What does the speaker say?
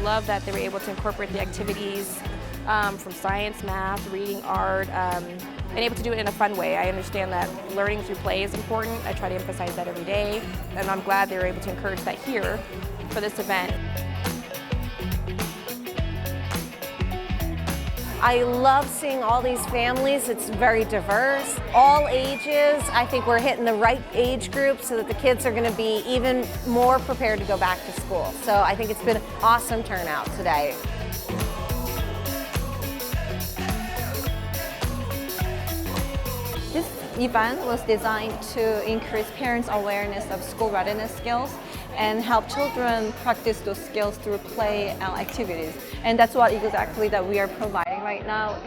love that they were able to incorporate the activities from science, math, reading, art, and able to do it in a fun way. I understand that learning through play is important. I try to emphasize that every day, and I'm glad they were able to encourage that here for this event. I love seeing all these families. It's very diverse, all ages. I think we're hitting the right age group so that the kids are going to be even more prepared to go back to school. So I think it's been an awesome turnout today. This event was designed to increase parents' awareness of school readiness skills and help children practice those skills through play activities. And that's what exactly that we are providing right now.